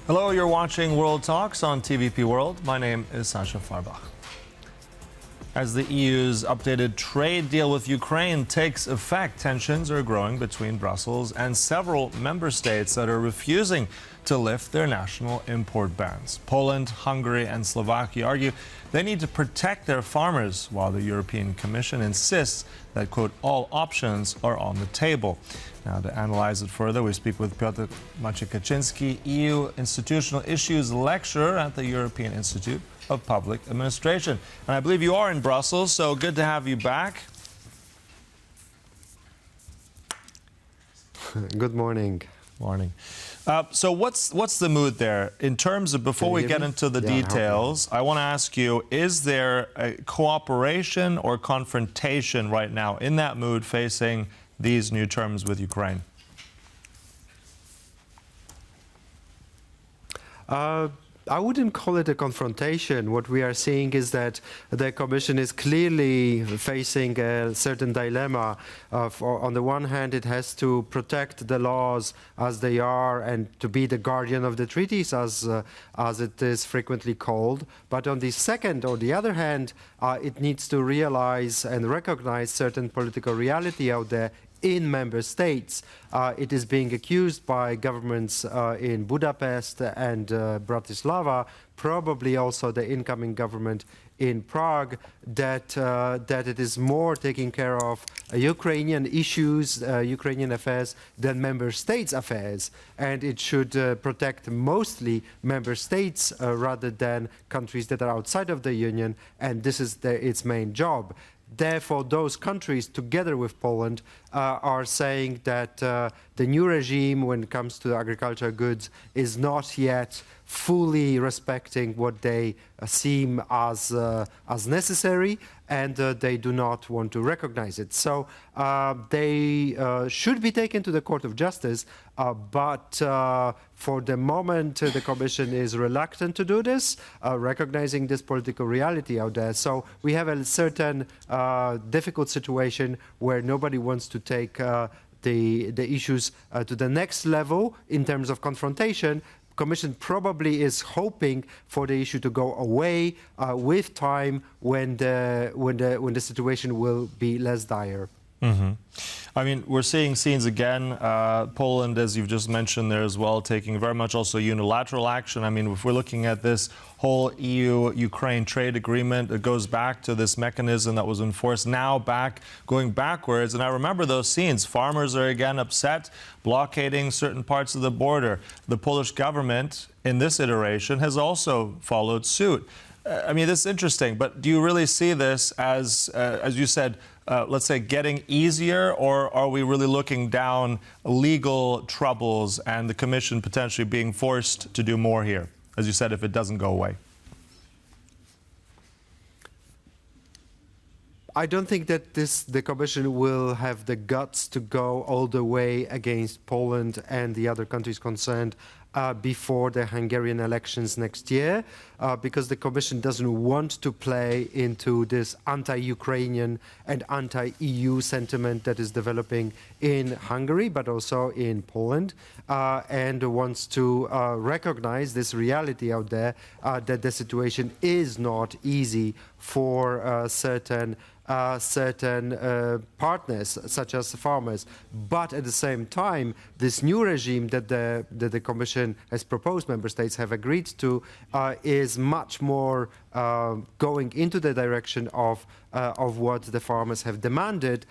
Hello, you're watching World Talks on TVP World. My name is Sasha Farbach. As the EU's updated trade deal with Ukraine takes effect, tensions are growing between Brussels and several member states that are refusing to lift their national import bans. Poland, Hungary and Slovakia argue they need to protect their farmers, while the European Commission insists that, quote, all options are on the table. Now, to analyze it further, we speak with Piotr Maciej Kaczyński, EU Institutional Issues Lecturer at the European Institute of Public Administration. And I believe you are in Brussels, so good to have you back. Good morning. Morning. So what's the mood there in terms of, before we get into the details, I want to ask you, is there a cooperation or confrontation right now in that mood facing these new terms with Ukraine? I wouldn't call it a confrontation. What we are seeing is that the Commission is clearly facing a certain dilemma. On the one hand, it has to protect the laws as they are and to be the guardian of the treaties, as it is frequently called. But on the second, or the other hand, it needs to realize and recognize certain political reality out there in member states. It is being accused by governments in Budapest and Bratislava, probably also the incoming government in Prague, that it is more taking care of Ukrainian issues, Ukrainian affairs, than member states' affairs, and it should protect mostly member states rather than countries that are outside of the Union, and this is its main job. Therefore, those countries, together with Poland, are saying that the new regime, when it comes to agricultural goods, is not yet fully respecting what they seem as necessary, and they do not want to recognize it. So they should be taken to the Court of Justice, but for the moment the Commission is reluctant to do this, recognizing this political reality out there. So we have a certain difficult situation where nobody wants to take the issues to the next level in terms of confrontation. Commission probably is hoping for the issue to go away with time when the situation will be less dire. Mm-hmm. I mean, we're seeing scenes again. Poland, as you've just mentioned there as well, taking very much also unilateral action. I mean, if we're looking at this whole EU-Ukraine trade agreement, it goes back to this mechanism that was enforced, now going backwards. And I remember those scenes. Farmers are again upset, blockading certain parts of the border. The Polish government, in this iteration, has also followed suit. I mean, this is interesting, but do you really see this as you said, let's say, getting easier, or are we really looking down legal troubles and the Commission potentially being forced to do more here, as you said, if it doesn't go away? I don't think that the Commission will have the guts to go all the way against Poland and the other countries concerned before the Hungarian elections next year, because the Commission doesn't want to play into this anti-Ukrainian and anti-EU sentiment that is developing in Hungary, but also in Poland, and wants to recognize this reality out there, that the situation is not easy for certain partners, such as farmers. But at the same time, this new regime that the Commission has proposed, member states have agreed to, is much more going into the direction of what the farmers have demanded.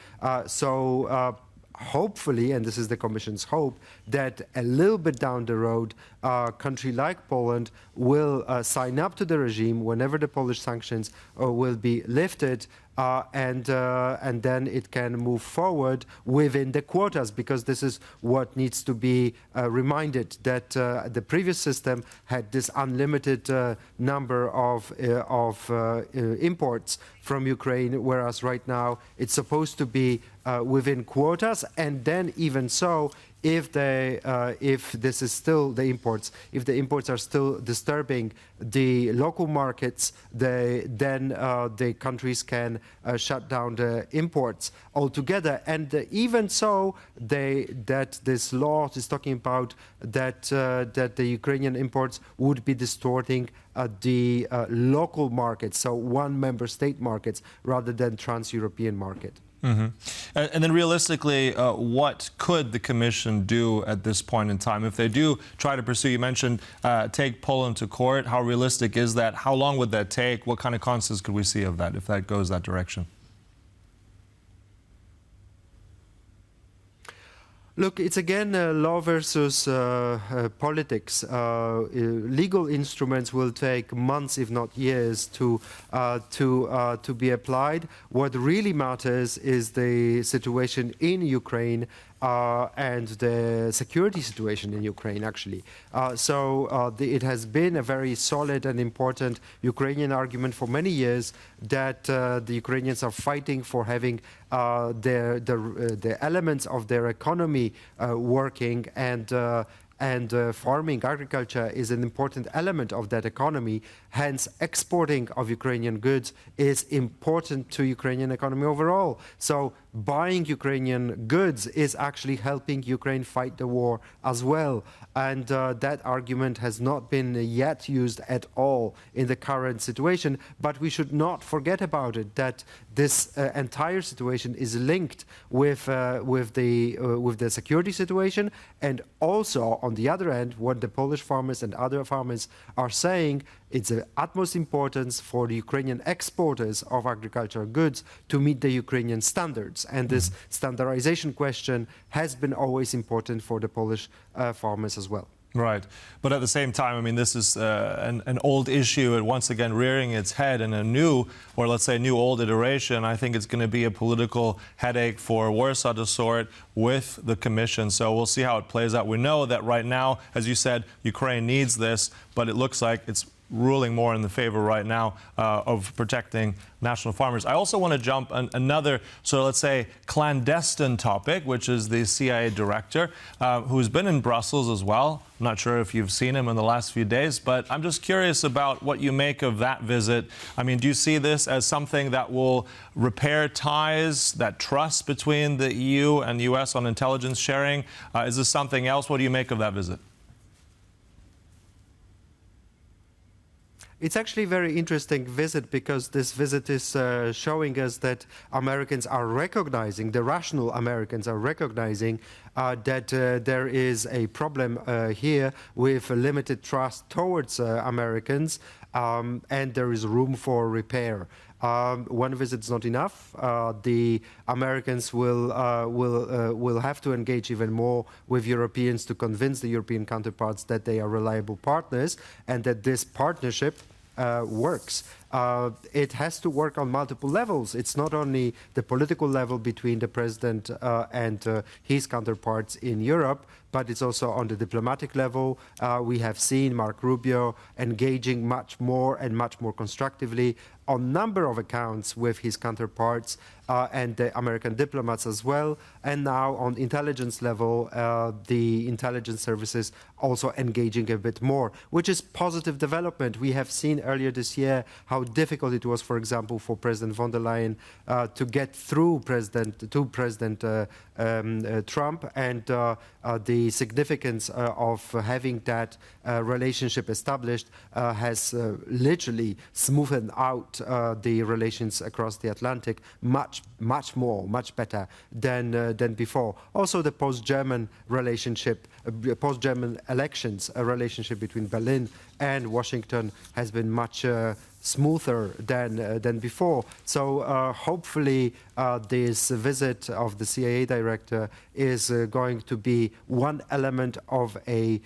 Hopefully, and this is the Commission's hope, that a little bit down the road, a country like Poland will sign up to the regime whenever the Polish sanctions will be lifted, and then it can move forward within the quotas, because this is what needs to be reminded, that the previous system had this unlimited number of imports from Ukraine, whereas right now it's supposed to be within quotas, and then even so, if this is still the imports, if the imports are still disturbing the local markets, then the countries can shut down the imports altogether. And even so, that this law is talking about that the Ukrainian imports would be distorting the local markets, so one member state markets rather than trans-European market. Mm-hmm. And then realistically, what could the Commission do at this point in time? If they do try to pursue, you mentioned take Poland to court, how realistic is that? How long would that take? What kind of consequences could we see of that if that goes that direction? Look, it's again law versus politics. Legal instruments will take months, if not years, to be applied. What really matters is the situation in Ukraine and the security situation in Ukraine, actually. It has been a very solid and important Ukrainian argument for many years that the Ukrainians are fighting for having the elements of their economy working, and farming, agriculture is an important element of that economy. Hence, exporting of Ukrainian goods is important to Ukrainian economy overall. So buying Ukrainian goods is actually helping Ukraine fight the war as well. And that argument has not been yet used at all in the current situation. But we should not forget about it, that this entire situation is linked with the security situation, and also on the other end, what the Polish farmers and other farmers are saying, it's of utmost importance for the Ukrainian exporters of agricultural goods to meet the Ukrainian standards. And this standardization question has been always important for the Polish farmers as well. Right. But at the same time, I mean, this is an old issue, and once again rearing its head in a new, or let's say new old iteration. I think it's going to be a political headache for Warsaw to sort with the Commission. So we'll see how it plays out. We know that right now, as you said, Ukraine needs this, but it looks like it's ruling more in the favor right now of protecting national farmers. I also want to jump on another, so let's say, clandestine topic, which is the CIA director, who's been in Brussels as well. I'm not sure if you've seen him in the last few days, but I'm just curious about what you make of that visit. I mean, do you see this as something that will repair ties, that trust between the EU and the US on intelligence sharing? Is this something else? What do you make of that visit? It's actually a very interesting visit, because this visit is showing us that Americans are recognizing, the rational Americans are recognizing that there is a problem here with limited trust towards Americans, and there is room for repair. One visit is not enough. The Americans will have to engage even more with Europeans to convince the European counterparts that they are reliable partners and that this partnership works. It has to work on multiple levels. It's not only the political level between the president and his counterparts in Europe, but it's also on the diplomatic level. We have seen Mark Rubio engaging much more and much more constructively on a number of accounts with his counterparts and the American diplomats as well. And now on intelligence level, the intelligence services also engaging a bit more, which is positive development. We have seen earlier this year how difficult it was, for example, for President von der Leyen to get through President Trump, and the significance of having that relationship established has literally smoothed out the relations across the Atlantic much better than before. Also, the post-German relationship, post-German elections, a relationship between Berlin and Washington has been much smoother than before. So hopefully this visit of the CIA director is going to be one element of a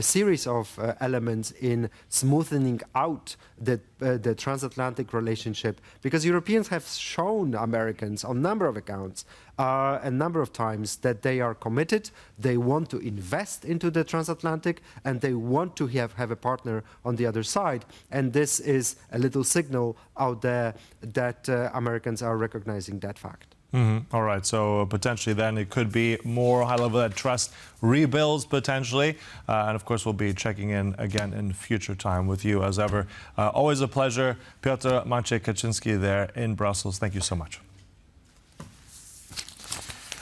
series of elements in smoothing out the transatlantic relationship, because Europeans have shown Americans on a number of accounts a number of times that they are committed, they want to invest into the transatlantic, and they want to have a partner on the other side. And this is a little signal out there that Americans are recognizing that fact. All right, so potentially then it could be more high level that trust rebuilds potentially. And of course, we'll be checking in again in future time with you as ever. Always a pleasure. Piotr Maciej Kaczyński there in Brussels. Thank you so much.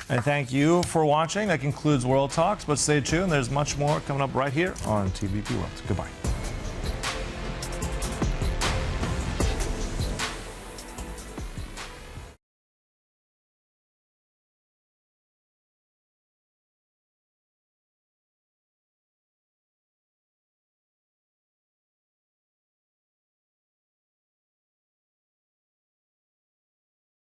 And thank you for watching. That concludes World Talks, but stay tuned. There's much more coming up right here on TVP World. Goodbye.